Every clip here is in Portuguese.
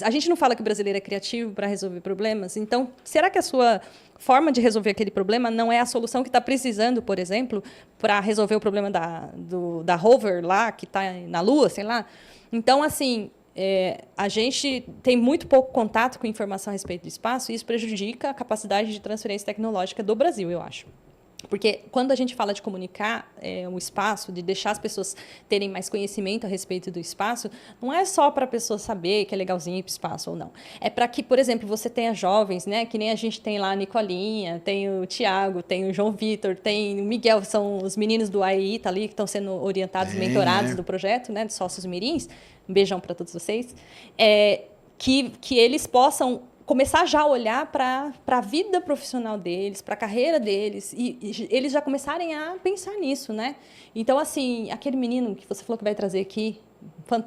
A gente não fala que o brasileiro é criativo para resolver problemas, então, será que a sua forma de resolver aquele problema não é a solução que está precisando, por exemplo, para resolver o problema da rover lá, que está na Lua, sei lá? Então, assim, a gente tem muito pouco contato com informação a respeito do espaço e isso prejudica a capacidade de transferência tecnológica do Brasil, eu acho. Porque quando a gente fala de comunicar o espaço, de deixar as pessoas terem mais conhecimento a respeito do espaço, não é só para a pessoa saber que é legalzinho ir para o espaço ou não. É para que, por exemplo, você tenha jovens, né, que nem a gente tem lá a Nicolinha, tem o Tiago, tem o João Vitor, tem o Miguel, são os meninos do AITA ali que estão sendo orientados, mentorados do projeto, né, de sócios mirins. Um beijão para todos vocês. Que eles possam começar já a olhar para a vida profissional deles, para a carreira deles, e eles já começarem a pensar nisso, né? Então, assim, aquele menino que você falou que vai trazer aqui,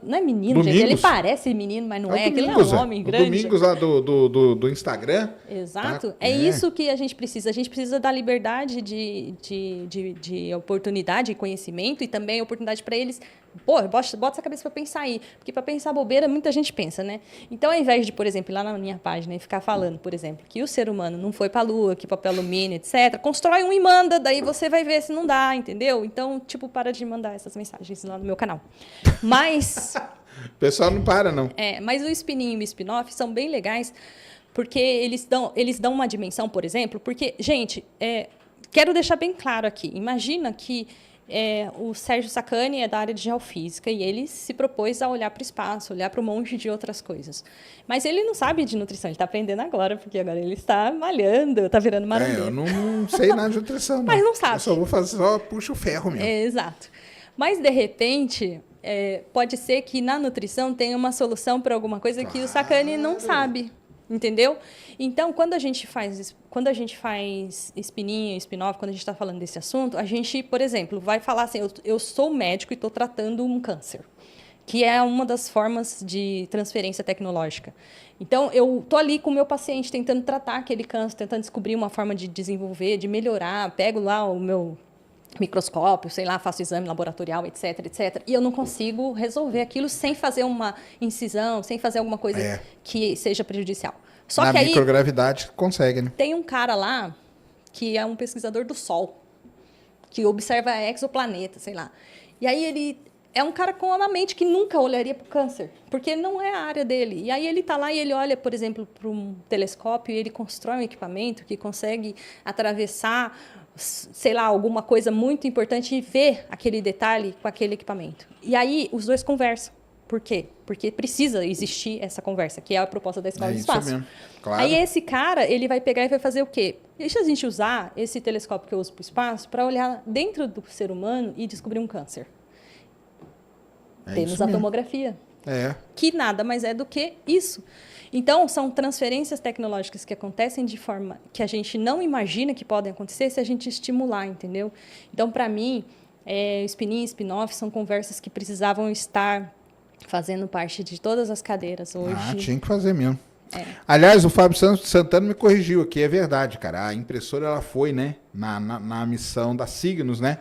não é menino, Domingos. gente, ele parece menino, mas não é. Aquele é um homem grande. Domingos lá do Instagram. Exato. Tá? É isso que a gente precisa. A gente precisa dar liberdade de oportunidade e conhecimento e também oportunidade para eles. Pô, bota essa cabeça para pensar aí. Porque para pensar bobeira, muita gente pensa, né? Então, ao invés de, por exemplo, ir lá na minha página e ficar falando, por exemplo, que o ser humano não foi para a Lua, que papel alumínio, etc., constrói um e manda, daí você vai ver se não dá, entendeu? Então, tipo, para de mandar essas mensagens lá no meu canal. Mas... O pessoal não para, não. Mas o spinninho e o spin-off são bem legais, porque eles dão uma dimensão, por exemplo, porque, gente, quero deixar bem claro aqui, imagina que o Sérgio Sacani é da área de geofísica e ele se propôs a olhar para o espaço, olhar para um monte de outras coisas. Mas ele não sabe de nutrição, ele está aprendendo agora, porque agora ele está malhando, está virando marombeiro. Eu não sei nada de nutrição, não. Mas não sabe. Eu só puxo o ferro mesmo. Exato. Mas, de repente... pode ser que na nutrição tenha uma solução para alguma coisa que o Sacani não sabe, entendeu? Então, quando a gente faz spinninho, spin-off, quando a gente está falando desse assunto, a gente, por exemplo, vai falar assim, eu sou médico e estou tratando um câncer, que é uma das formas de transferência tecnológica. Então, eu estou ali com o meu paciente, tentando tratar aquele câncer, tentando descobrir uma forma de desenvolver, de melhorar, pego lá o meu microscópio, sei lá, faço exame laboratorial, etc, etc. E eu não consigo resolver aquilo sem fazer uma incisão, sem fazer alguma coisa que seja prejudicial. Só Na que aí microgravidade consegue, né? tem um cara lá que é um pesquisador do Sol, que observa exoplanetas, sei lá. E aí ele é um cara com uma mente que nunca olharia para o câncer, porque não é a área dele. E aí ele está lá e ele olha, por exemplo, para um telescópio e ele constrói um equipamento que consegue atravessar, sei lá, alguma coisa muito importante e ver aquele detalhe com aquele equipamento. E aí os dois conversam. Por quê? Porque precisa existir essa conversa, que é a proposta da Escola do Espaço. Isso mesmo. Claro. Aí esse cara, ele vai pegar e vai fazer o quê? Deixa a gente usar esse telescópio que eu uso para o espaço para olhar dentro do ser humano e descobrir um câncer. Temos a tomografia. Que nada mais é do que isso. Então, são transferências tecnológicas que acontecem de forma que a gente não imagina que podem acontecer se a gente estimular, entendeu? Então, para mim, spin-in e spin-off são conversas que precisavam estar fazendo parte de todas as cadeiras hoje. Tinha que fazer mesmo. Aliás, o Fábio Santana me corrigiu aqui, é verdade, cara. A impressora ela foi, né, na missão da Signos, né,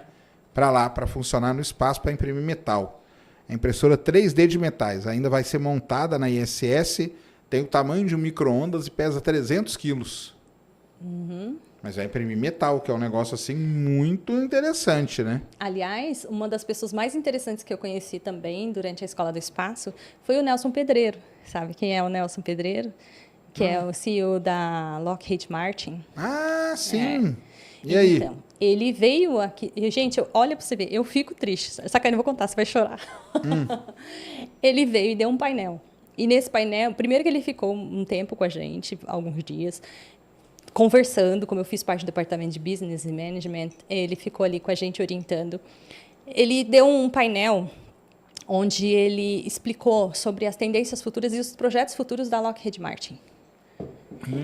para lá, para funcionar no espaço, para imprimir metal. A impressora 3D de metais ainda vai ser montada na ISS, tem o tamanho de um micro-ondas e pesa 300 quilos. Mas vai imprimir metal, que é um negócio assim muito interessante, né? Aliás, uma das pessoas mais interessantes que eu conheci também durante a Escola do Espaço foi o Nelson Pedreiro. Sabe quem é o Nelson Pedreiro? Que é o CEO da Lockheed Martin. Ah, sim! E aí? Então, ele veio aqui... Gente, olha para você ver, eu fico triste. Sacanagem, eu vou contar, você vai chorar. Ele veio e deu um painel. E nesse painel, primeiro que ele ficou um tempo com a gente, alguns dias, conversando, como eu fiz parte do departamento de Business e Management, ele ficou ali com a gente orientando. Ele deu um painel onde ele explicou sobre as tendências futuras e os projetos futuros da Lockheed Martin.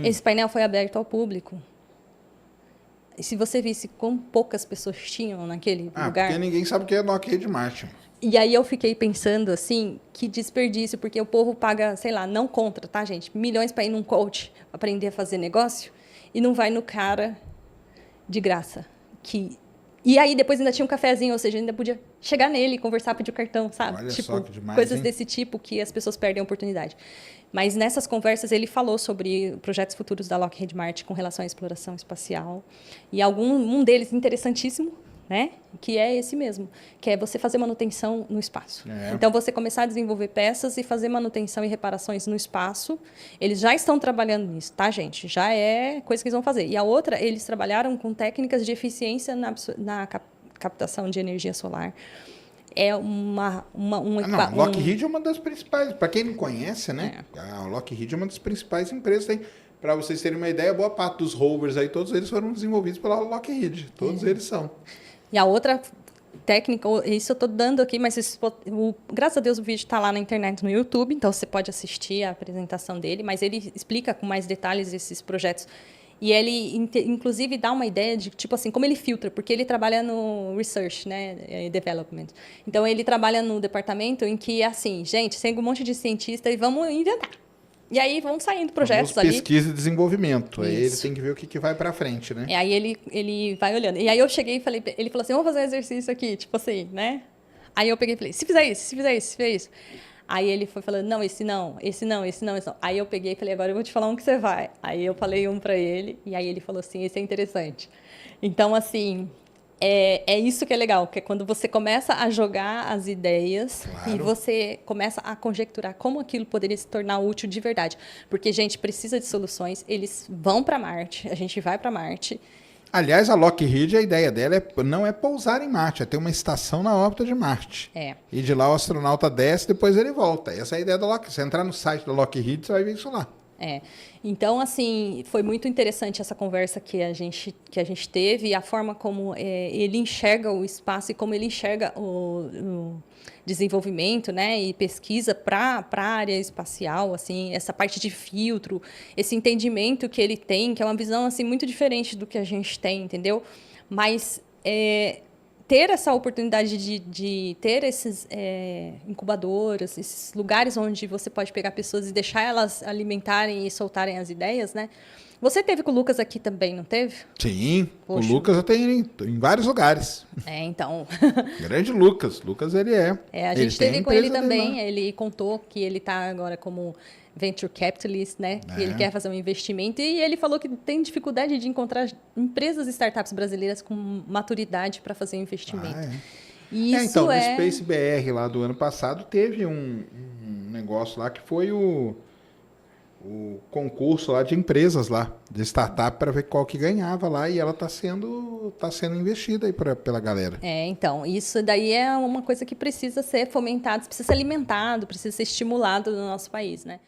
Esse painel foi aberto ao público. E se você visse quão poucas pessoas tinham naquele lugar... porque ninguém sabe o que é Lockheed Martin. E aí eu fiquei pensando assim, que desperdício, porque o povo paga, sei lá, não contra, tá, gente? Milhões para ir num coach, aprender a fazer negócio, e não vai no cara de graça, que E aí depois ainda tinha um cafezinho, ou seja, ainda podia chegar nele, conversar, pedir o cartão, sabe? Olha tipo, só que demais, coisas hein? desse tipo que as pessoas perdem a oportunidade. Mas nessas conversas ele falou sobre projetos futuros da Lockheed Martin com relação à exploração espacial. E um deles interessantíssimo, né? Que é esse mesmo, que é você fazer manutenção no espaço. Então, você começar a desenvolver peças e fazer manutenção e reparações no espaço. Eles já estão trabalhando nisso, tá, gente? Já é coisa que eles vão fazer. E a outra, eles trabalharam com técnicas de eficiência na captação de energia solar. É A Lockheed é uma das principais, para quem não conhece, né? A Lockheed é uma das principais empresas. Para vocês terem uma ideia, boa parte dos rovers aí, todos eles foram desenvolvidos pela Lockheed. Todos eles são. E a outra técnica, isso eu estou dando aqui, mas graças a Deus o vídeo está lá na internet, no YouTube, então você pode assistir a apresentação dele, mas ele explica com mais detalhes esses projetos. E ele, inclusive, dá uma ideia de, tipo assim, como ele filtra, porque ele trabalha no research, né, e development. Então, ele trabalha no departamento em que, assim, gente, segue um monte de cientista e vamos inventar. E aí vão saindo projetos ali. Pesquisa e desenvolvimento. Aí ele tem que ver o que vai para frente, né? E aí ele vai olhando. E aí eu cheguei e falei, ele falou assim, vamos fazer um exercício aqui, tipo assim, né? Aí eu peguei e falei, se fizer isso, se fizer isso, se fizer isso. Aí ele foi falando, não, esse não, esse não, esse não, esse não. Aí eu peguei e falei, agora eu vou te falar um que você vai. Aí eu falei um para ele, e aí ele falou assim, esse é interessante. Então, assim, é isso que é legal, que é quando você começa a jogar as ideias e você começa a conjecturar como aquilo poderia se tornar útil de verdade. Porque, gente, precisa de soluções, eles vão para Marte, a gente vai para Marte. Aliás, a Lockheed, a ideia dela não é pousar em Marte, é ter uma estação na órbita de Marte. E de lá o astronauta desce, depois ele volta. Essa é a ideia da Lockheed. Você entrar no site da Lockheed, você vai ver isso lá. Então, assim, foi muito interessante essa conversa que a gente teve e a forma como ele enxerga o espaço e como ele enxerga o desenvolvimento, né, e pesquisa para a área espacial, assim, essa parte de filtro, esse entendimento que ele tem, que é uma visão assim muito diferente do que a gente tem, entendeu? Mas ter essa oportunidade de ter esses incubadoras, esses lugares onde você pode pegar pessoas e deixar elas alimentarem e soltarem as ideias, né? Você teve com o Lucas aqui também, não teve? Sim, poxa. O Lucas eu tenho em vários lugares. Então. Grande Lucas. Lucas, ele é. A gente teve com ele também, ele contou que ele está agora como venture capitalist, né? Que ele quer fazer um investimento e ele falou que tem dificuldade de encontrar empresas e startups brasileiras com maturidade para fazer investimento. Então, no Space BR lá do ano passado teve um negócio lá que foi o concurso lá de empresas lá, de startup, para ver qual que ganhava lá, e ela está sendo investida aí pela galera. Então, isso daí é uma coisa que precisa ser fomentada, precisa ser alimentado, precisa ser estimulado no nosso país, né?